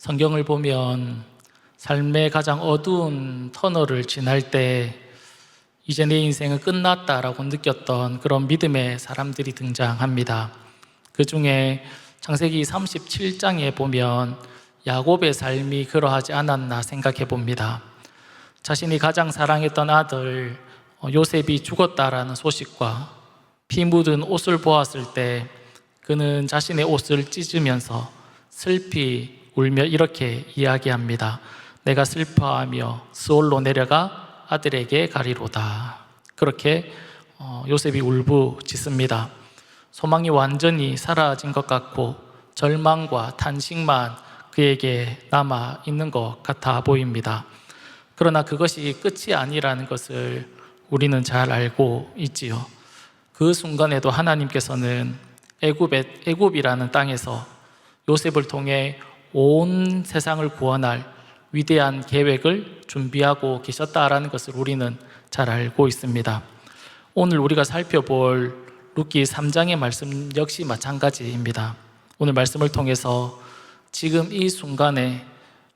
성경을 보면 삶의 가장 어두운 터널을 지날 때 이제 내 인생은 끝났다라고 느꼈던 그런 믿음의 사람들이 등장합니다. 그 중에 창세기 37장에 보면 야곱의 삶이 그러하지 않았나 생각해 봅니다. 자신이 가장 사랑했던 아들 요셉이 죽었다라는 소식과 피 묻은 옷을 보았을 때 그는 자신의 옷을 찢으면서 슬피 울며 이렇게 이야기합니다. 내가 슬퍼하며 스올로 내려가 아들에게 가리로다. 그렇게 요셉이 울부짖습니다. 소망이 완전히 사라진 것 같고 절망과 탄식만 그에게 남아 있는 것 같아 보입니다. 그러나 그것이 끝이 아니라는 것을 우리는 잘 알고 있지요. 그 순간에도 하나님께서는 애굽이라는 땅에서 요셉을 통해 온 세상을 구원할 위대한 계획을 준비하고 계셨다라는 것을 우리는 잘 알고 있습니다. 오늘 우리가 살펴볼 룻기 3장의 말씀 역시 마찬가지입니다. 오늘 말씀을 통해서 지금 이 순간에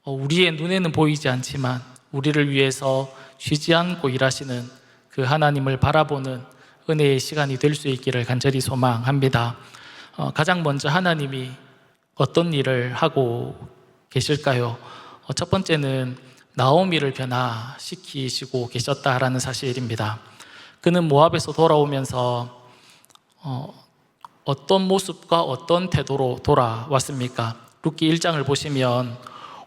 우리의 눈에는 보이지 않지만 우리를 위해서 쉬지 않고 일하시는 그 하나님을 바라보는 은혜의 시간이 될 수 있기를 간절히 소망합니다. 가장 먼저 하나님이 어떤 일을 하고 계실까요? 첫 번째는 나오미를 변화시키시고 계셨다라는 사실입니다. 그는 모압에서 돌아오면서 어떤 모습과 어떤 태도로 돌아왔습니까? 룻기 1장을 보시면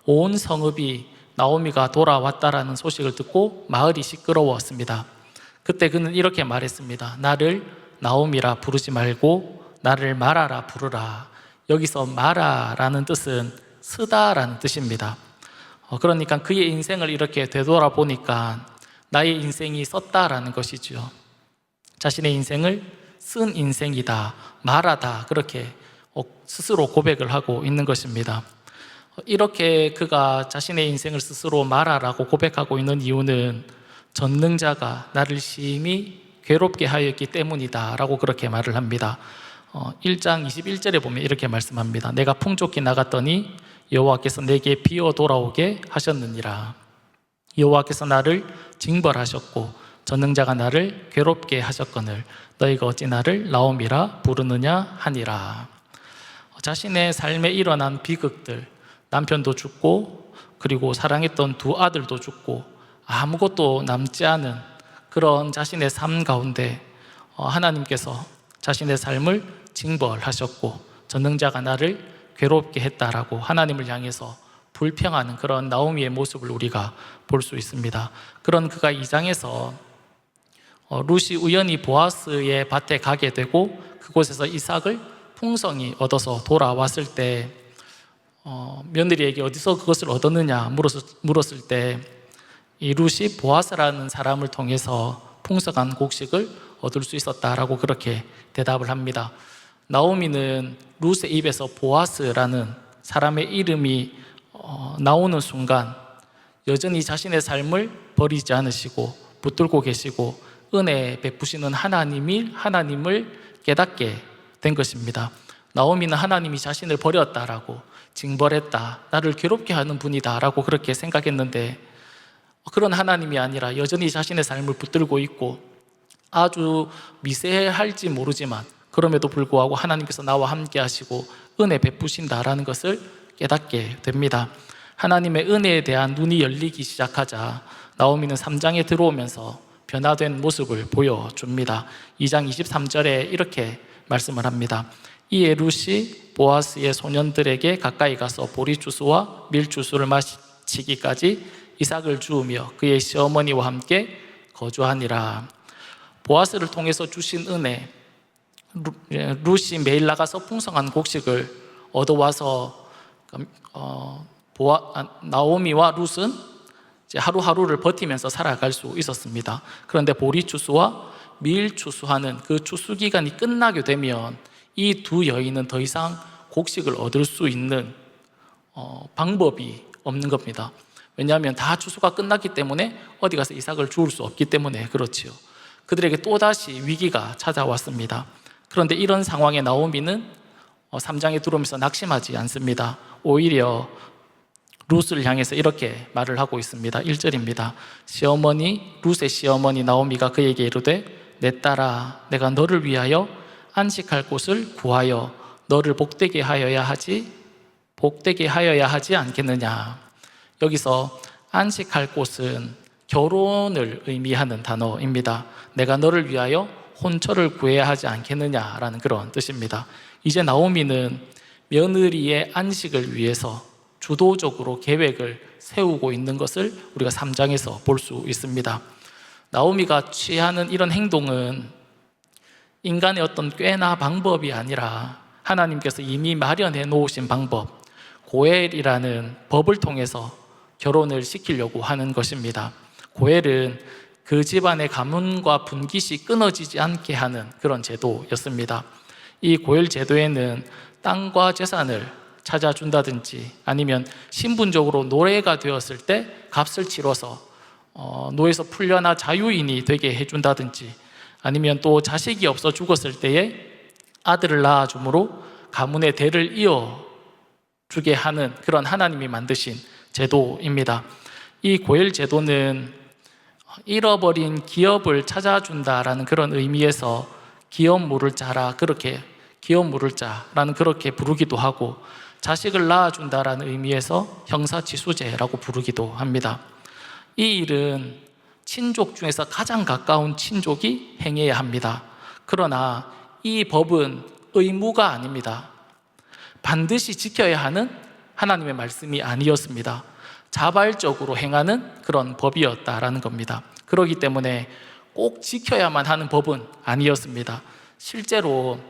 온 성읍이 나오미가 돌아왔다라는 소식을 듣고 마을이 시끄러웠습니다. 그때 그는 이렇게 말했습니다. 나를 나오미라 부르지 말고 나를 마라라 부르라. 여기서 마라라는 뜻은 쓰다라는 뜻입니다. 그러니까 그의 인생을 이렇게 되돌아보니까 나의 인생이 썼다라는 것이죠. 자신의 인생을 쓴 인생이다, 마라다, 그렇게 스스로 고백을 하고 있는 것입니다. 이렇게 그가 자신의 인생을 스스로 마라라고 고백하고 있는 이유는 전능자가 나를 심히 괴롭게 하였기 때문이다 라고 그렇게 말을 합니다. 1장 21절에 보면 이렇게 말씀합니다. 내가 풍족히 나갔더니 여호와께서 내게 비어 돌아오게 하셨느니라. 여호와께서 나를 징벌하셨고 전능자가 나를 괴롭게 하셨거늘 너희가 어찌 나를 나오미라 부르느냐 하니라. 자신의 삶에 일어난 비극들, 남편도 죽고 그리고 사랑했던 두 아들도 죽고 아무것도 남지 않은 그런 자신의 삶 가운데 하나님께서 자신의 삶을 징벌하셨고 전능자가 나를 괴롭게 했다라고 하나님을 향해서 불평하는 그런 나오미의 모습을 우리가 볼 수 있습니다. 그런 그가 2장에서 룻이 우연히 보아스의 밭에 가게 되고 그곳에서 이삭을 풍성히 얻어서 돌아왔을 때 며느리에게 어디서 그것을 얻었느냐 물었을 때 이 룻이 보아스라는 사람을 통해서 풍성한 곡식을 얻을 수 있었다라고 그렇게 대답을 합니다. 나오미는 룻의 입에서 보아스라는 사람의 이름이 나오는 순간 여전히 자신의 삶을 버리지 않으시고 붙들고 계시고 은혜 베푸시는 하나님을 깨닫게 된 것입니다. 나오미는 하나님이 자신을 버렸다라고 징벌했다, 나를 괴롭게 하는 분이다 라고 그렇게 생각했는데 그런 하나님이 아니라 여전히 자신의 삶을 붙들고 있고 아주 미세할지 모르지만 그럼에도 불구하고 하나님께서 나와 함께 하시고 은혜 베푸신다라는 것을 깨닫게 됩니다. 하나님의 은혜에 대한 눈이 열리기 시작하자 나오미는 3장에 들어오면서 변화된 모습을 보여줍니다. 2장 23절에 이렇게 말씀을 합니다. 이에 룻이 보아스의 소년들에게 가까이 가서 보리주스와 밀주스를 마시기까지 이삭을 주우며 그의 시어머니와 함께 거주하니라. 보아스를 통해서 주신 은혜, 룻이 매일 나가서 풍성한 곡식을 얻어와서 나오미와 룻은 이제 하루하루를 버티면서 살아갈 수 있었습니다. 그런데 보리추수와 밀추수하는 그 추수기간이 끝나게 되면 이 두 여인은 더 이상 곡식을 얻을 수 있는 방법이 없는 겁니다. 왜냐하면 다 추수가 끝났기 때문에 어디 가서 이삭을 주울 수 없기 때문에 그렇지요. 그들에게 또다시 위기가 찾아왔습니다. 그런데 이런 상황에 나오미는 3장에 들어오면서 낙심하지 않습니다. 오히려 룻을 향해서 이렇게 말을 하고 있습니다. 1절입니다. 룻의 시어머니 나오미가 그에게 이르되 내 딸아 내가 너를 위하여 안식할 곳을 구하여 너를 복되게 하여야 하지 않겠느냐. 여기서 안식할 곳은 결혼을 의미하는 단어입니다. 내가 너를 위하여 혼처를 구해야 하지 않겠느냐라는 그런 뜻입니다. 이제 나오미는 며느리의 안식을 위해서 주도적으로 계획을 세우고 있는 것을 우리가 3장에서 볼 수 있습니다. 나오미가 취하는 이런 행동은 인간의 어떤 꾀나 방법이 아니라 하나님께서 이미 마련해 놓으신 방법, 고엘이라는 법을 통해서 결혼을 시키려고 하는 것입니다. 고엘은 그 집안의 가문과 분깃이 끊어지지 않게 하는 그런 제도였습니다. 이 고엘 제도에는 땅과 재산을 찾아준다든지 아니면 신분적으로 노예가 되었을 때 값을 치러서 노예에서 풀려나 자유인이 되게 해준다든지 아니면 또 자식이 없어 죽었을 때에 아들을 낳아줌으로 가문의 대를 이어주게 하는 그런 하나님이 만드신 제도입니다. 이 고엘 제도는 잃어버린 기업을 찾아준다라는 그런 의미에서 기업 물을 자라는 그렇게 부르기도 하고 자식을 낳아준다라는 의미에서 형사치수제라고 부르기도 합니다. 이 일은 친족 중에서 가장 가까운 친족이 행해야 합니다. 그러나 이 법은 의무가 아닙니다. 반드시 지켜야 하는 하나님의 말씀이 아니었습니다. 자발적으로 행하는 그런 법이었다라는 겁니다. 그렇기 때문에 꼭 지켜야만 하는 법은 아니었습니다. 실제로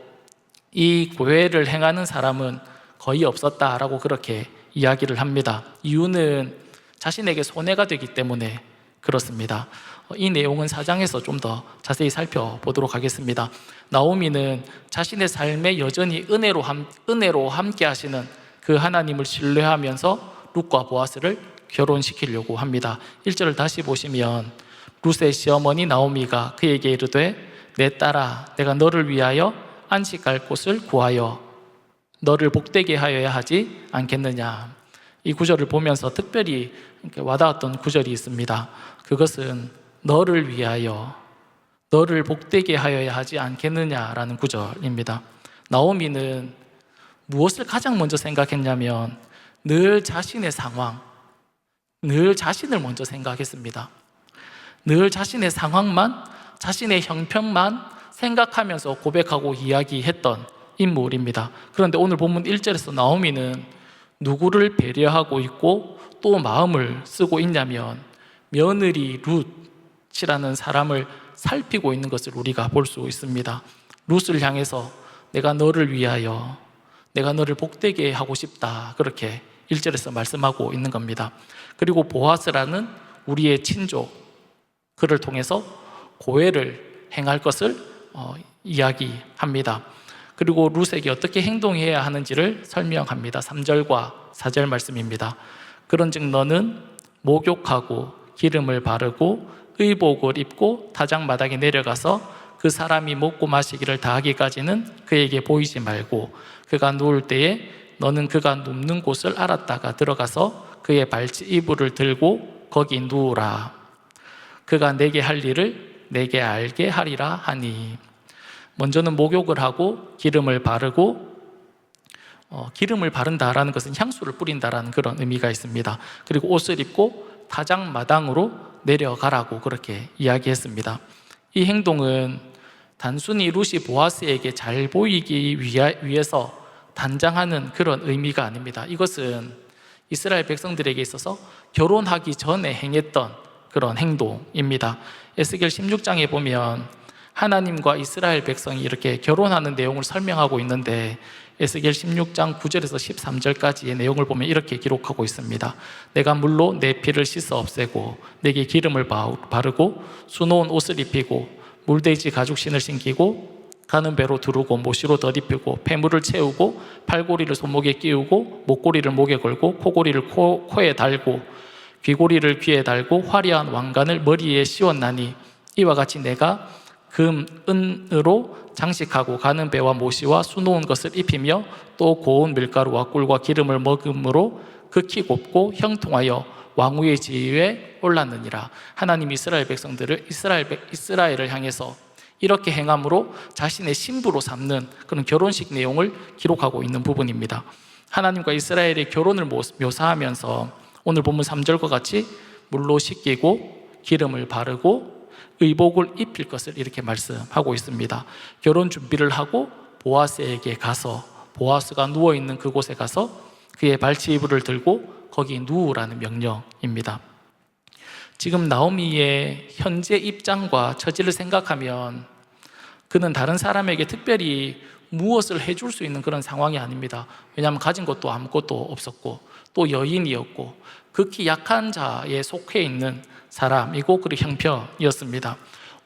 이 고엘을 행하는 사람은 거의 없었다라고 그렇게 이야기를 합니다. 이유는 자신에게 손해가 되기 때문에 그렇습니다. 이 내용은 4장에서 좀 더 자세히 살펴보도록 하겠습니다. 나오미는 자신의 삶에 여전히 은혜로 함께 하시는 그 하나님을 신뢰하면서 룻과 보아스를 결혼시키려고 합니다. 1절을 다시 보시면 룻의 시어머니 나오미가 그에게 이르되 내 딸아 내가 너를 위하여 안식할 곳을 구하여 너를 복되게 하여야 하지 않겠느냐. 이 구절을 보면서 특별히 와닿았던 구절이 있습니다. 그것은 너를 위하여 너를 복되게 하여야 하지 않겠느냐라는 구절입니다. 나오미는 무엇을 가장 먼저 생각했냐면 늘 자신의 상황, 늘 자신을 먼저 생각했습니다. 늘 자신의 상황만, 자신의 형편만 생각하면서 고백하고 이야기했던 인물입니다. 그런데 오늘 본문 1절에서 나오미는 누구를 배려하고 있고 또 마음을 쓰고 있냐면 며느리 룻이라는 사람을 살피고 있는 것을 우리가 볼 수 있습니다. 룻을 향해서 내가 너를 위하여 내가 너를 복되게 하고 싶다 그렇게 1절에서 말씀하고 있는 겁니다. 그리고 보아스라는 우리의 친족, 그를 통해서 고엘을 행할 것을 이야기합니다. 그리고 룻에게 어떻게 행동해야 하는지를 설명합니다. 3절과 4절 말씀입니다. 그런즉 너는 목욕하고 기름을 바르고 의복을 입고 타작마당에 내려가서 그 사람이 먹고 마시기를 다하기까지는 그에게 보이지 말고 그가 누울 때에 너는 그가 눕는 곳을 알았다가 들어가서 그의 발치 이불을 들고 거기 누우라. 그가 내게 할 일을 내게 알게 하리라 하니. 먼저는 목욕을 하고 기름을 바르고 기름을 바른다라는 것은 향수를 뿌린다라는 그런 의미가 있습니다. 그리고 옷을 입고 타작마당으로 내려가라고 그렇게 이야기했습니다. 이 행동은 단순히 룻이 보아스에게 잘 보이기 위해서 단장하는 그런 의미가 아닙니다. 이것은 이스라엘 백성들에게 있어서 결혼하기 전에 행했던 그런 행동입니다. 에스겔 16장에 보면 하나님과 이스라엘 백성이 이렇게 결혼하는 내용을 설명하고 있는데 에스겔 16장 9절에서 13절까지의 내용을 보면 이렇게 기록하고 있습니다. 내가 물로 내 피를 씻어 없애고 내게 기름을 바르고 수놓은 옷을 입히고 물돼지 가죽신을 신기고 가는 배로 두르고 모시로 덧입히고 폐물을 채우고 팔고리를 손목에 끼우고 목고리를 목에 걸고 코고리를 코에 달고 귀고리를 귀에 달고 화려한 왕관을 머리에 씌웠나니 이와 같이 내가 금, 은으로 장식하고 가는 배와 모시와 수놓은 것을 입히며 또 고운 밀가루와 꿀과 기름을 먹음으로 극히 곱고 형통하여 왕후의 지위에 올랐느니라. 하나님 이스라엘 백성들을 이스라엘을 향해서 이렇게 행함으로 자신의 신부로 삼는 그런 결혼식 내용을 기록하고 있는 부분입니다. 하나님과 이스라엘의 결혼을 묘사하면서 오늘 본문 3절과 같이 물로 씻기고 기름을 바르고 의복을 입힐 것을 이렇게 말씀하고 있습니다. 결혼 준비를 하고 보아스에게 가서, 보아스가 누워있는 그곳에 가서 그의 발치이불을 들고 거기 누우라는 명령입니다. 지금 나오미의 현재 입장과 처지를 생각하면 그는 다른 사람에게 특별히 무엇을 해줄 수 있는 그런 상황이 아닙니다. 왜냐하면 가진 것도 아무것도 없었고 또 여인이었고 극히 약한 자에 속해 있는 사람이고 그리고 형편이었습니다.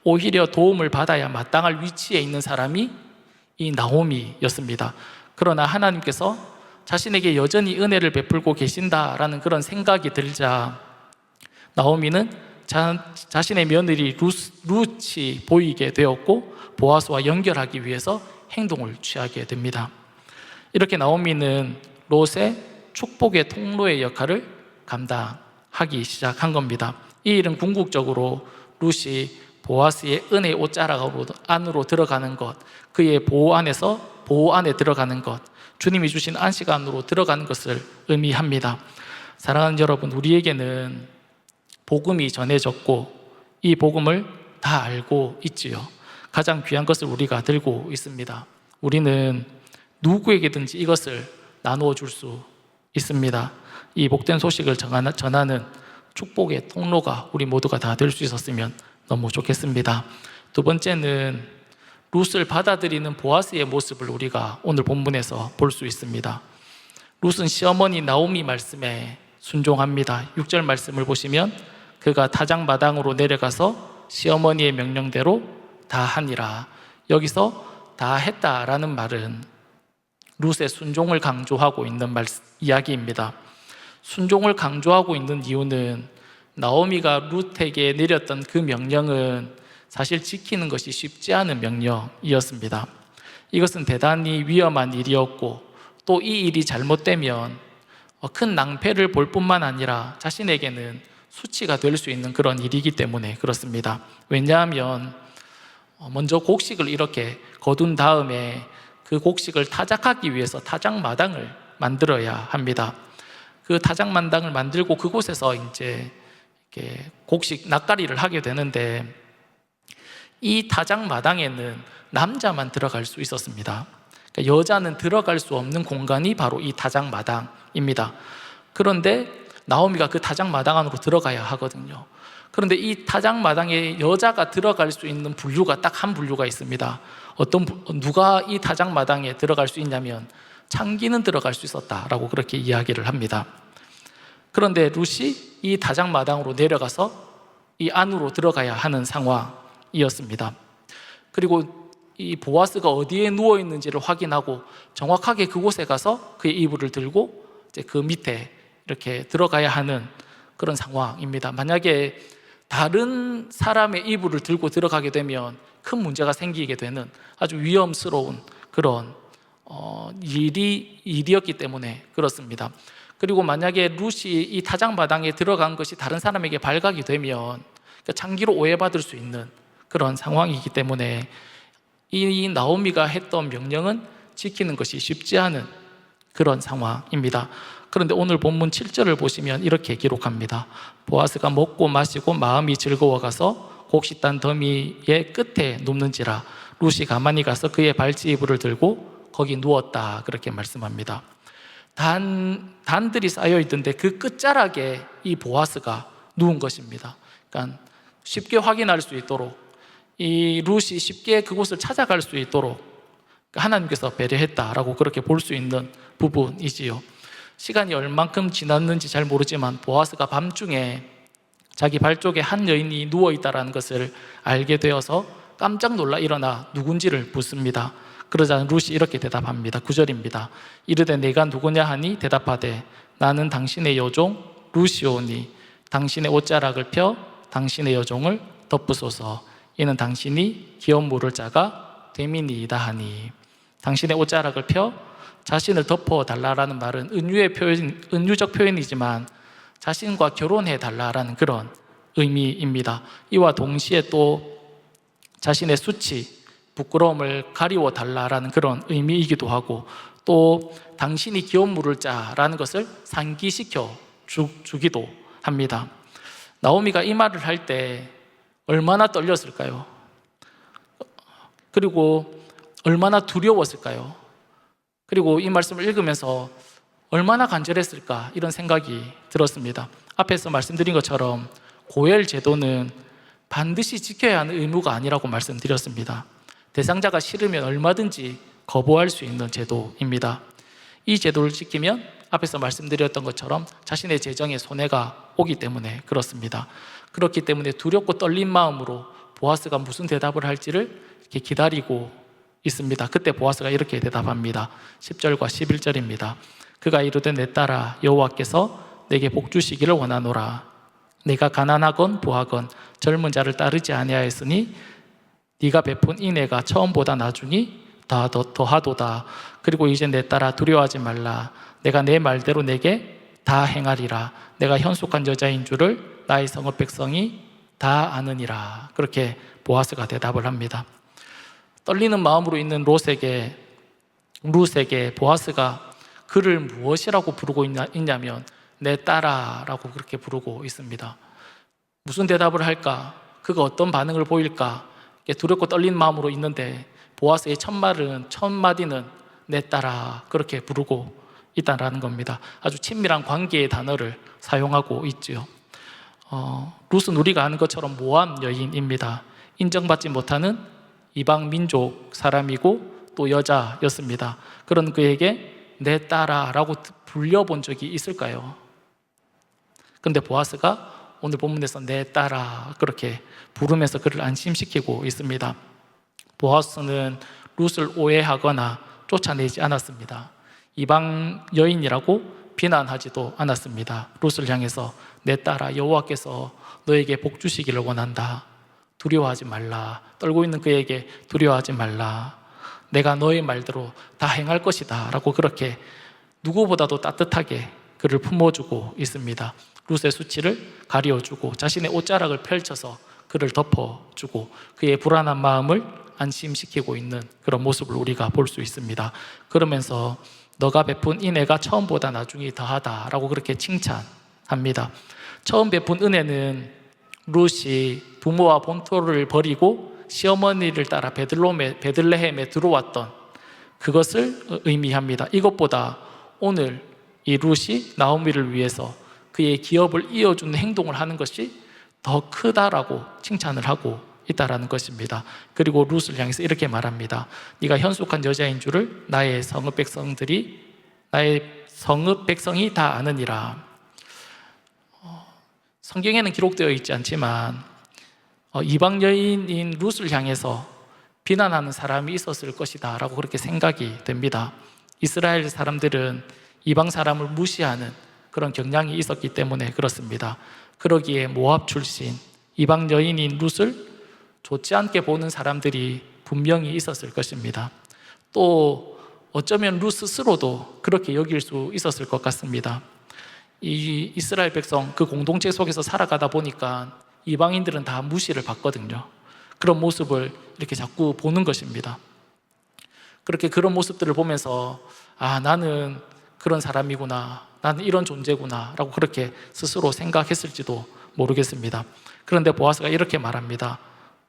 오히려 도움을 받아야 마땅할 위치에 있는 사람이 이 나오미였습니다. 그러나 하나님께서 자신에게 여전히 은혜를 베풀고 계신다라는 그런 생각이 들자 나오미는 자신의 며느리 룻이 보이게 되었고 보아스와 연결하기 위해서 행동을 취하게 됩니다. 이렇게 나오미는 롯의 축복의 통로의 역할을 감당하기 시작한 겁니다. 이 일은 궁극적으로 룻이 보아스의 은혜의 옷자락 안으로 들어가는 것, 그의 보호 안에 들어가는 것, 주님이 주신 안식안으로 들어가는 것을 의미합니다. 사랑하는 여러분, 우리에게는 복음이 전해졌고 이 복음을 다 알고 있지요. 가장 귀한 것을 우리가 들고 있습니다. 우리는 누구에게든지 이것을 나누어 줄 수 있습니다. 이 복된 소식을 전하는 축복의 통로가 우리 모두가 다 될 수 있었으면 너무 좋겠습니다. 두 번째는 룻을 받아들이는 보아스의 모습을 우리가 오늘 본문에서 볼 수 있습니다. 룻은 시어머니 나오미 말씀에 순종합니다. 6절 말씀을 보시면 그가 타작마당으로 내려가서 시어머니의 명령대로 다 하니라. 여기서 다 했다라는 말은 룻의 순종을 강조하고 있는 이야기입니다. 순종을 강조하고 있는 이유는 나오미가 룻에게 내렸던 그 명령은 사실 지키는 것이 쉽지 않은 명령이었습니다. 이것은 대단히 위험한 일이었고 또 이 일이 잘못되면 큰 낭패를 볼 뿐만 아니라 자신에게는 수치가 될 수 있는 그런 일이기 때문에 그렇습니다. 왜냐하면 먼저 곡식을 이렇게 거둔 다음에 그 곡식을 타작하기 위해서 타작마당을 만들어야 합니다. 그 타작마당을 만들고 그곳에서 이제 이렇게 곡식 낫가리를 하게 되는데 이 타작마당에는 남자만 들어갈 수 있었습니다. 그러니까 여자는 들어갈 수 없는 공간이 바로 이 타작마당입니다. 그런데 나오미가 그 타작마당 안으로 들어가야 하거든요. 그런데 이 타작마당에 여자가 들어갈 수 있는 분류가 딱 한 분류가 있습니다. 누가 이 타작마당에 들어갈 수 있냐면 창기는 들어갈 수 있었다라고 그렇게 이야기를 합니다. 그런데 룻이 이 타작마당으로 내려가서 이 안으로 들어가야 하는 상황이었습니다. 그리고 이 보아스가 어디에 누워 있는지를 확인하고 정확하게 그곳에 가서 그의 이불을 들고 이제 그 밑에 이렇게 들어가야 하는 그런 상황입니다. 만약에 다른 사람의 이불을 들고 들어가게 되면 큰 문제가 생기게 되는 아주 위험스러운 그런 일이었기 때문에 그렇습니다. 그리고 만약에 룻이 이 타작마당에 들어간 것이 다른 사람에게 발각이 되면 창기로 오해받을 수 있는 그런 상황이기 때문에 이 나오미가 했던 명령은 지키는 것이 쉽지 않은 그런 상황입니다. 그런데 오늘 본문 7절을 보시면 이렇게 기록합니다. 보아스가 먹고 마시고 마음이 즐거워가서 곡식단 더미의 끝에 눕는지라 룻이 가만히 가서 그의 발치이불을 들고 거기 누웠다 그렇게 말씀합니다. 단들이 쌓여 있던데 그 끝자락에 이 보아스가 누운 것입니다. 그러니까 쉽게 확인할 수 있도록 이 룻이 쉽게 그곳을 찾아갈 수 있도록 하나님께서 배려했다라고 그렇게 볼 수 있는 부분이지요. 시간이 얼만큼 지났는지 잘 모르지만 보아스가 밤중에 자기 발 쪽에 한 여인이 누워있다는 것을 알게 되어서 깜짝 놀라 일어나 누군지를 묻습니다. 그러자 룻이 이렇게 대답합니다. 9절입니다. 이르되 내가 누구냐 하니 대답하되 나는 당신의 여종 룻이오니 당신의 옷자락을 펴 당신의 여종을 덮으소서. 이는 당신이 기업 물을 자가 됨이니이다 하니 당신의 옷자락을 펴 자신을 덮어달라라는 말은 은유적 표현이지만 자신과 결혼해달라라는 그런 의미입니다. 이와 동시에 또 자신의 수치, 부끄러움을 가리워달라라는 그런 의미이기도 하고, 또 당신이 기업 물을 자라는 것을 상기시켜 주기도 합니다. 나오미가 이 말을 할 때 얼마나 떨렸을까요? 그리고 얼마나 두려웠을까요? 그리고 이 말씀을 읽으면서 얼마나 간절했을까, 이런 생각이 들었습니다. 앞에서 말씀드린 것처럼 고엘 제도는 반드시 지켜야 하는 의무가 아니라고 말씀드렸습니다. 대상자가 싫으면 얼마든지 거부할 수 있는 제도입니다. 이 제도를 지키면 앞에서 말씀드렸던 것처럼 자신의 재정에 손해가 오기 때문에 그렇습니다. 그렇기 때문에 두렵고 떨린 마음으로 보아스가 무슨 대답을 할지를 이렇게 기다리고 있습니다. 그때 보아스가 이렇게 대답합니다. 10절과 11절입니다. 그가 이르되 내 딸아, 여호와께서 내게 복 주시기를 원하노라. 내가 가난하건 부하건 젊은 자를 따르지 아니하였으니 네가 베푼 인애가 처음보다 나중이 더하도다. 그리고 이제 내 딸아, 두려워하지 말라. 내가 내 말대로 내게 다 행하리라. 내가 현숙한 여자인 줄을 나의 성읍 백성이 다 아느니라. 그렇게 보아스가 대답을 합니다. 떨리는 마음으로 있는 룻에게 보아스가 그를 무엇이라고 부르고 있냐면 내 딸아라고 그렇게 부르고 있습니다. 무슨 대답을 할까? 그가 어떤 반응을 보일까? 두렵고 떨린 마음으로 있는데 보아스의 첫 마디는 내 딸아, 그렇게 부르고 있다는 겁니다. 아주 친밀한 관계의 단어를 사용하고 있지요. 룻은 우리가 아는 것처럼 모함 여인입니다. 인정받지 못하는 이방 민족 사람이고 또 여자였습니다. 그런 그에게 내 딸아라고 불려본 적이 있을까요? 그런데 보아스가 오늘 본문에서 내 딸아 그렇게 부르면서 그를 안심시키고 있습니다. 보아스는 룻을 오해하거나 쫓아내지 않았습니다. 이방 여인이라고 비난하지도 않았습니다. 룻을 향해서 내 딸아, 여호와께서 너에게 복 주시기를 원한다. 두려워하지 말라. 떨고 있는 그에게 두려워하지 말라. 내가 너의 말대로 다 행할 것이다 라고 그렇게 누구보다도 따뜻하게 그를 품어주고 있습니다. 룻의 수치를 가려주고 자신의 옷자락을 펼쳐서 그를 덮어주고 그의 불안한 마음을 안심시키고 있는 그런 모습을 우리가 볼 수 있습니다. 그러면서 너가 베푼 인애가 처음보다 나중이 더하다라고 그렇게 칭찬합니다. 처음 베푼 은혜는 룻이 부모와 본토를 버리고 시어머니를 따라 베들레헴에 들어왔던 그것을 의미합니다. 이것보다 오늘 이 룻이 나오미를 위해서 그의 기업을 이어주는 행동을 하는 것이 더 크다라고 칭찬을 하고 있다라는 것입니다. 그리고 룻을 향해서 이렇게 말합니다. 네가 현숙한 여자인 줄을 나의 성읍 백성이 다 아느니라. 성경에는 기록되어 있지 않지만 이방 여인인 룻을 향해서 비난하는 사람이 있었을 것이다 라고 그렇게 생각이 됩니다. 이스라엘 사람들은 이방 사람을 무시하는 그런 경향이 있었기 때문에 그렇습니다. 그러기에 모압 출신 이방 여인인 룻을 좋지 않게 보는 사람들이 분명히 있었을 것입니다. 또 어쩌면 룻 스스로도 그렇게 여길 수 있었을 것 같습니다. 이 이스라엘 백성 그 공동체 속에서 살아가다 보니까 이방인들은 다 무시를 받거든요. 그런 모습을 이렇게 자꾸 보는 것입니다. 그렇게 그런 모습들을 보면서 나는 그런 사람이구나, 나는 이런 존재구나 라고 그렇게 스스로 생각했을지도 모르겠습니다. 그런데 보아스가 이렇게 말합니다.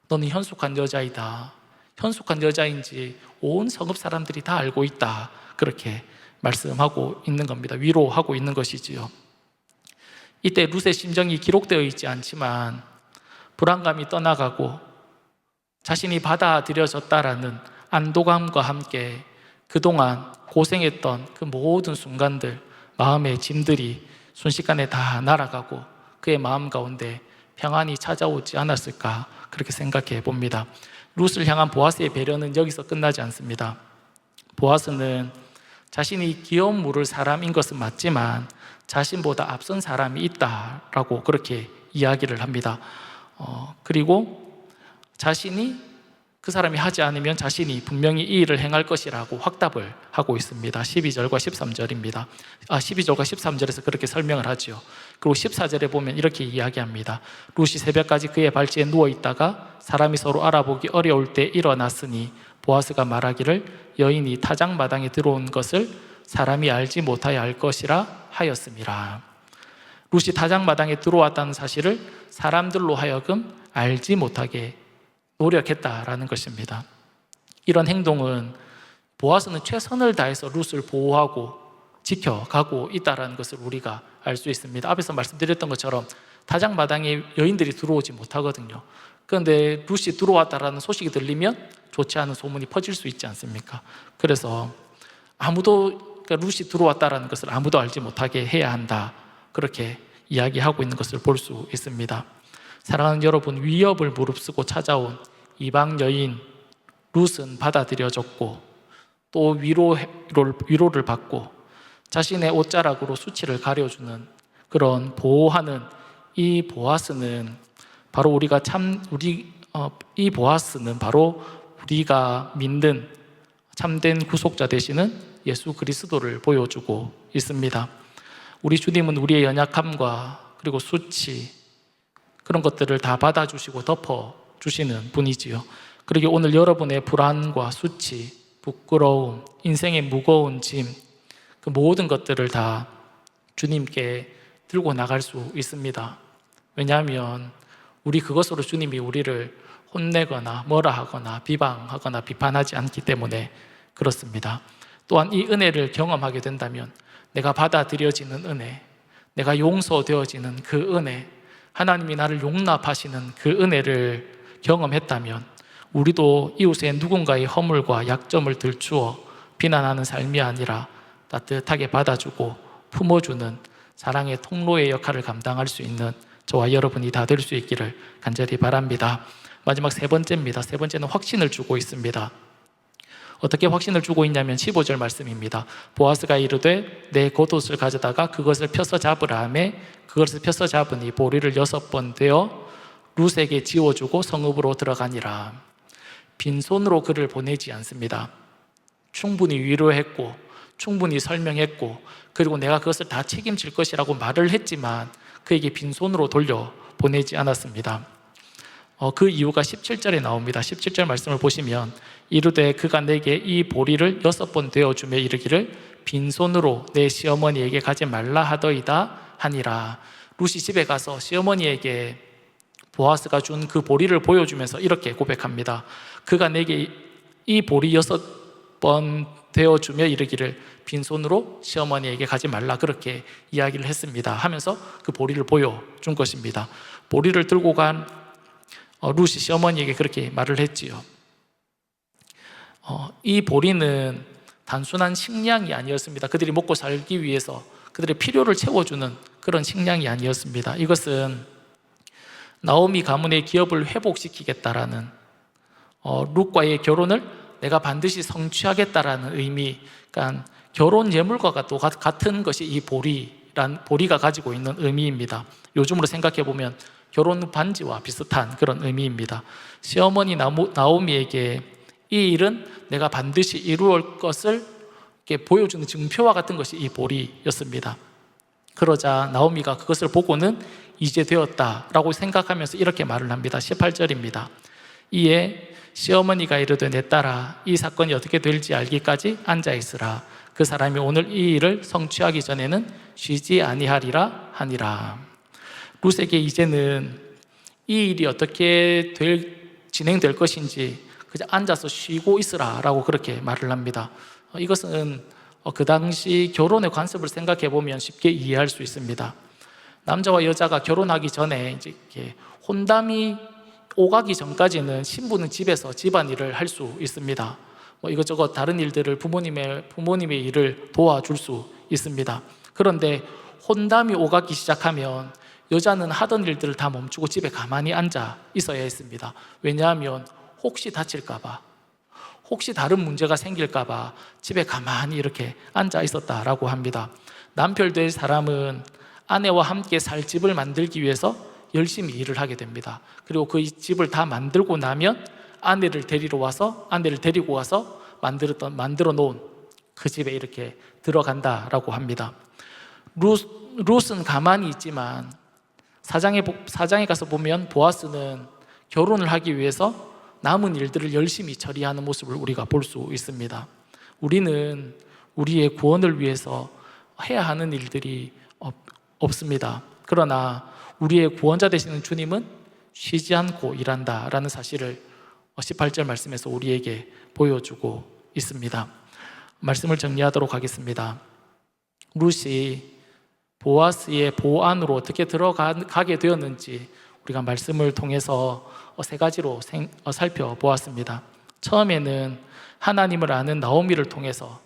너는 현숙한 여자이다. 현숙한 여자인지 온 성읍 사람들이 다 알고 있다. 그렇게 말씀하고 있는 겁니다. 위로하고 있는 것이지요. 이때 룻의 심정이 기록되어 있지 않지만 불안감이 떠나가고 자신이 받아들여졌다라는 안도감과 함께 그동안 고생했던 그 모든 순간들, 마음의 짐들이 순식간에 다 날아가고 그의 마음 가운데 평안이 찾아오지 않았을까 그렇게 생각해 봅니다. 룻을 향한 보아스의 배려는 여기서 끝나지 않습니다. 보아스는 자신이 기업 물을 사람인 것은 맞지만 자신보다 앞선 사람이 있다라고 그렇게 이야기를 합니다. 그리고 자신이 그 사람이 하지 않으면 자신이 분명히 이 일을 행할 것이라고 확답을 하고 있습니다. 12절과 13절입니다. 12절과 13절에서 그렇게 설명을 하죠. 그리고 14절에 보면 이렇게 이야기합니다. 룻이 새벽까지 그의 발치에 누워있다가 사람이 서로 알아보기 어려울 때 일어났으니 보아스가 말하기를 여인이 타작마당에 들어온 것을 사람이 알지 못하여 알 것이라 하였습니다. 룻이 타작마당에 들어왔다는 사실을 사람들로 하여금 알지 못하게 노력했다라는 것입니다. 이런 행동은 보아스는 최선을 다해서 룻을 보호하고 지켜가고 있다는 것을 우리가 알 수 있습니다. 앞에서 말씀드렸던 것처럼 타작마당에 여인들이 들어오지 못하거든요. 그런데 룻이 들어왔다라는 소식이 들리면 좋지 않은 소문이 퍼질 수 있지 않습니까? 그래서 룻이 들어왔다라는 것을 아무도 알지 못하게 해야 한다, 그렇게 이야기하고 있는 것을 볼 수 있습니다. 사랑하는 여러분, 위협을 무릅쓰고 찾아온 이방 여인 룻은 받아들여졌고 또 위로를 받고 자신의 옷자락으로 수치를 가려주는 그런 보호하는 이 보아스는 바로 우리가 믿는 참된 구속자 되시는 예수 그리스도를 보여주고 있습니다. 우리 주님은 우리의 연약함과 그리고 수치, 그런 것들을 다 받아주시고 덮어주시는 분이지요. 그리고 오늘 여러분의 불안과 수치, 부끄러움, 인생의 무거운 짐, 그 모든 것들을 다 주님께 들고 나갈 수 있습니다. 왜냐하면 우리 그것으로 주님이 우리를 혼내거나 뭐라 하거나 비방하거나 비판하지 않기 때문에 그렇습니다. 또한 이 은혜를 경험하게 된다면 내가 받아들여지는 은혜, 내가 용서되어지는 그 은혜, 하나님이 나를 용납하시는 그 은혜를 경험했다면 우리도 이웃의 누군가의 허물과 약점을 들추어 비난하는 삶이 아니라 따뜻하게 받아주고 품어주는 사랑의 통로의 역할을 감당할 수 있는 저와 여러분이 다 될 수 있기를 간절히 바랍니다. 마지막 세 번째입니다. 세 번째는 확신을 주고 있습니다. 어떻게 확신을 주고 있냐면 15절 말씀입니다. 보아스가 이르되 내 겉옷을 가져다가 그것을 펴서 잡으라 하매 그것을 펴서 잡으니 보리를 6번 되어 룻에게 지워주고 성읍으로 들어가니라. 빈손으로 그를 보내지 않습니다. 충분히 위로했고 충분히 설명했고 그리고 내가 그것을 다 책임질 것이라고 말을 했지만 그에게 빈손으로 돌려 보내지 않았습니다. 그 이유가 17절에 나옵니다. 17절 말씀을 보시면 이르되 그가 내게 이 보리를 6번 되어주며 이르기를 빈손으로 내 시어머니에게 가지 말라 하더이다 하니라. 룻이 집에 가서 시어머니에게 보아스가 준 그 보리를 보여주면서 이렇게 고백합니다. 그가 내게 이 보리 6번 되어주며 이르기를 빈손으로 시어머니에게 가지 말라, 그렇게 이야기를 했습니다 하면서 그 보리를 보여준 것입니다. 보리를 들고 간 룻이 시어머니에게 그렇게 말을 했지요. 이 보리는 단순한 식량이 아니었습니다. 그들이 먹고 살기 위해서 그들의 필요를 채워주는 그런 식량이 아니었습니다. 이것은 나오미 가문의 기업을 회복시키겠다라는 룻과의 결혼을 내가 반드시 성취하겠다라는 의미, 그러니까 결혼 예물과 또 같은 것이 이 보리가 가지고 있는 의미입니다. 요즘으로 생각해 보면 결혼 반지와 비슷한 그런 의미입니다. 시어머니 나오미에게 이 일은 내가 반드시 이루을 것을 보여주는 증표와 같은 것이 이 보리였습니다. 그러자 나오미가 그것을 보고는 이제 되었다라고 생각하면서 이렇게 말을 합니다. 18절입니다. 이에 시어머니가 이르되 내 딸아 이 사건이 어떻게 될지 알기까지 앉아있으라. 그 사람이 오늘 이 일을 성취하기 전에는 쉬지 아니하리라 하니라. 룻에게 이제는 이 일이 어떻게 진행될 것인지 그냥 앉아서 쉬고 있으라 라고 그렇게 말을 합니다. 이것은 그 당시 결혼의 관습을 생각해 보면 쉽게 이해할 수 있습니다. 남자와 여자가 결혼하기 전에 이제 이렇게 혼담이 오가기 전까지는 신부는 집에서 집안일을 할 수 있습니다. 이것저것 다른 일들을 부모님의 일을 도와줄 수 있습니다. 그런데 혼담이 오가기 시작하면 여자는 하던 일들을 다 멈추고 집에 가만히 앉아 있어야 했습니다. 왜냐하면 혹시 다칠까봐, 혹시 다른 문제가 생길까봐 집에 가만히 이렇게 앉아 있었다라고 합니다. 남편 될 사람은 아내와 함께 살 집을 만들기 위해서 열심히 일을 하게 됩니다. 그리고 그 집을 다 만들고 나면 아내를 데리고 와서 만들어 놓은 그 집에 이렇게 들어간다라고 합니다. 룻은 가만히 있지만 사장에 가서 보면 보아스는 결혼을 하기 위해서 남은 일들을 열심히 처리하는 모습을 우리가 볼 수 있습니다. 우리는 우리의 구원을 위해서 해야 하는 일들이 없습니다. 그러나 우리의 구원자 되시는 주님은 쉬지 않고 일한다라는 사실을 18절 말씀에서 우리에게 보여주고 있습니다. 말씀을 정리하도록 하겠습니다. 룻이 보아스의 보안으로 어떻게 들어가게 되었는지 우리가 말씀을 통해서 세 가지로 살펴보았습니다. 처음에는 하나님을 아는 나오미를 통해서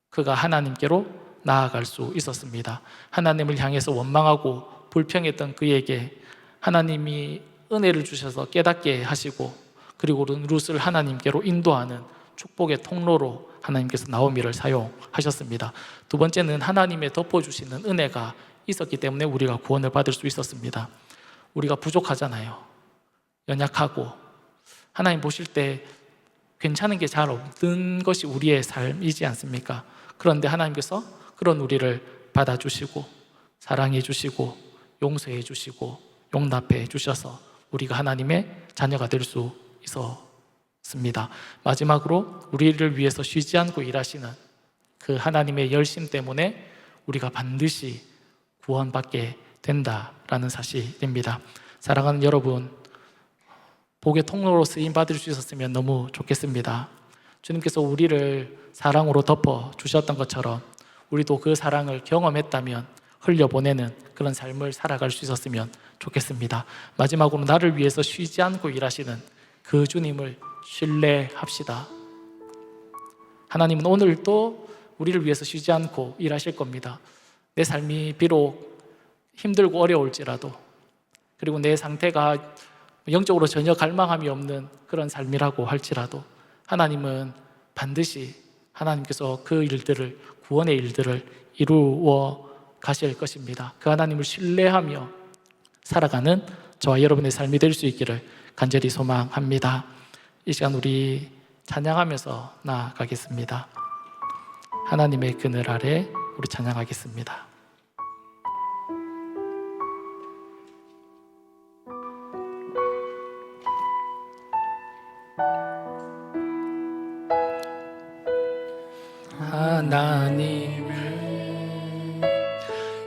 그가 하나님께로 나아갈 수 있었습니다. 하나님을 향해서 원망하고 불평했던 그에게 하나님이 은혜를 주셔서 깨닫게 하시고, 그리고 룻을 하나님께로 인도하는 축복의 통로로 하나님께서 나오미를 사용하셨습니다. 두 번째는 하나님의 덮어주시는 은혜가 있었기 때문에 우리가 구원을 받을 수 있었습니다. 우리가 부족하잖아요. 연약하고 하나님 보실 때 괜찮은 게 잘 없는 것이 우리의 삶이지 않습니까? 그런데 하나님께서 그런 우리를 받아주시고 사랑해 주시고 용서해 주시고 용납해 주셔서 우리가 하나님의 자녀가 될 수 있었습니다. 마지막으로 우리를 위해서 쉬지 않고 일하시는 그 하나님의 열심 때문에 우리가 반드시 구원받게 된다라는 사실입니다. 사랑하는 여러분, 복의 통로로 쓰임 받을 수 있었으면 너무 좋겠습니다. 주님께서 우리를 사랑으로 덮어 주셨던 것처럼 우리도 그 사랑을 경험했다면 흘려보내는 그런 삶을 살아갈 수 있었으면 좋겠습니다. 마지막으로 나를 위해서 쉬지 않고 일하시는 그 주님을 신뢰합시다. 하나님은 오늘도 우리를 위해서 쉬지 않고 일하실 겁니다. 내 삶이 비록 힘들고 어려울지라도, 그리고 내 상태가 영적으로 전혀 갈망함이 없는 그런 삶이라고 할지라도 하나님은 반드시 하나님께서 그 일들을, 구원의 일들을 이루어 가실 것입니다. 그 하나님을 신뢰하며 살아가는 저와 여러분의 삶이 될 수 있기를 간절히 소망합니다. 이 시간 우리 찬양하면서 나아가겠습니다. 하나님의 그늘 아래 우리 찬양하겠습니다. 하나님을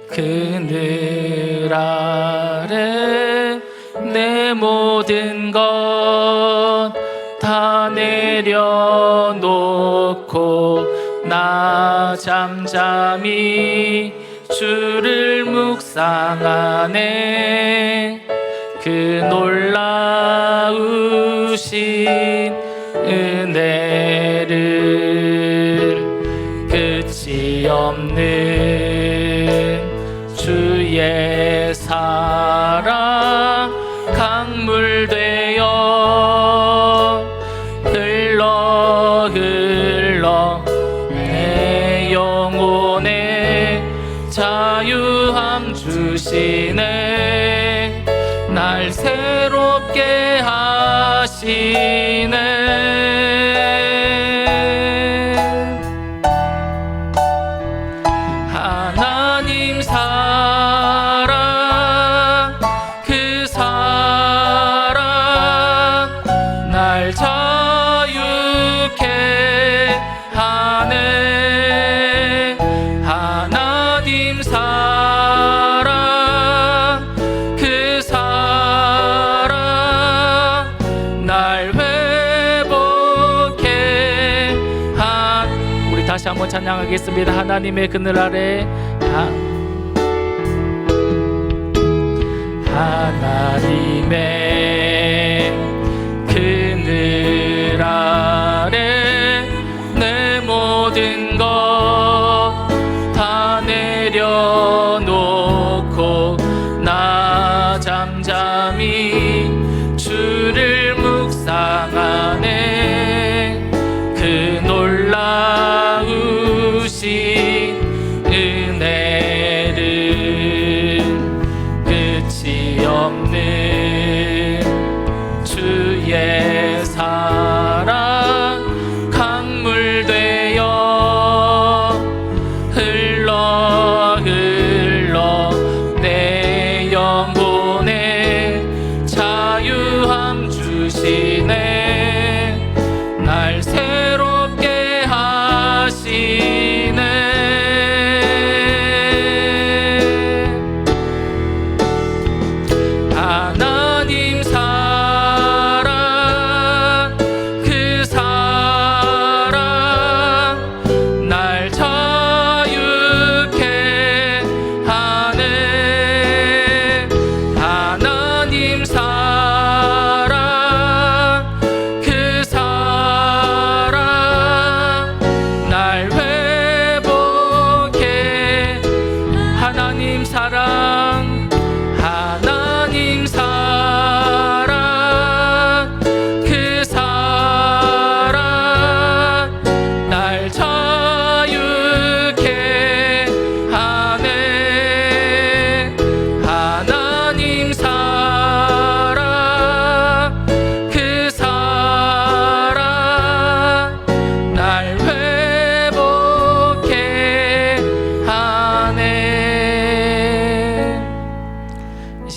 그늘 아래 내 모든 것 다 내려놓고 나 잠잠히 주를 묵상하네. 그 놀라우신 은혜를 끝이 없는 주의 사랑 강물 되어 흘러 내 영혼에 자유함 주시네. 날 새롭게 하시네. 하나님 사랑, 그 사랑 날 자유케 하네. 하나님 사랑, 그 사랑 날 회복해 우리 다시 한번 찬양하겠습니다. 하나님의 그늘 아래 하나님의 그늘 아래 내 모든 것 다 내려놓고 나 잠잠히 주를 묵상하네. 그 놀라우신 은혜를 끝이 없는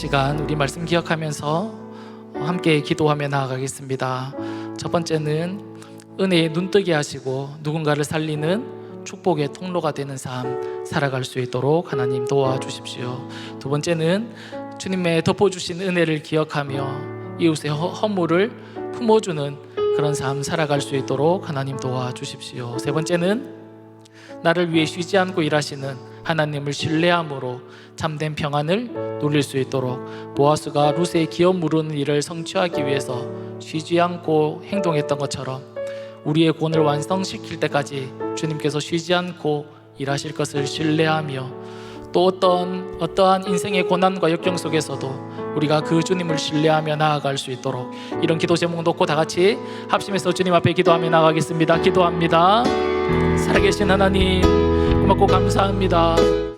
시간 우리 말씀 기억하면서 함께 기도하며 나아가겠습니다. 첫 번째는 은혜에 눈뜨게 하시고 누군가를 살리는 축복의 통로가 되는 삶 살아갈 수 있도록 하나님 도와주십시오. 두 번째는 주님의 덮어주신 은혜를 기억하며 이웃의 허물을 품어주는 그런 삶 살아갈 수 있도록 하나님 도와주십시오. 세 번째는 나를 위해 쉬지 않고 일하시는 하나님을 신뢰함으로 참된 평안을 누릴 수 있도록 보아스가 룻의 기업 무르는 일을 성취하기 위해서 쉬지 않고 행동했던 것처럼 우리의 구원을 완성시킬 때까지 주님께서 쉬지 않고 일하실 것을 신뢰하며 또 어떠한 인생의 고난과 역경 속에서도 우리가 그 주님을 신뢰하며 나아갈 수 있도록 이런 기도 제목 놓고 다 같이 합심해서 주님 앞에 기도하며 나아가겠습니다. 기도합니다. 살아계신 하나님 고맙고 감사합니다.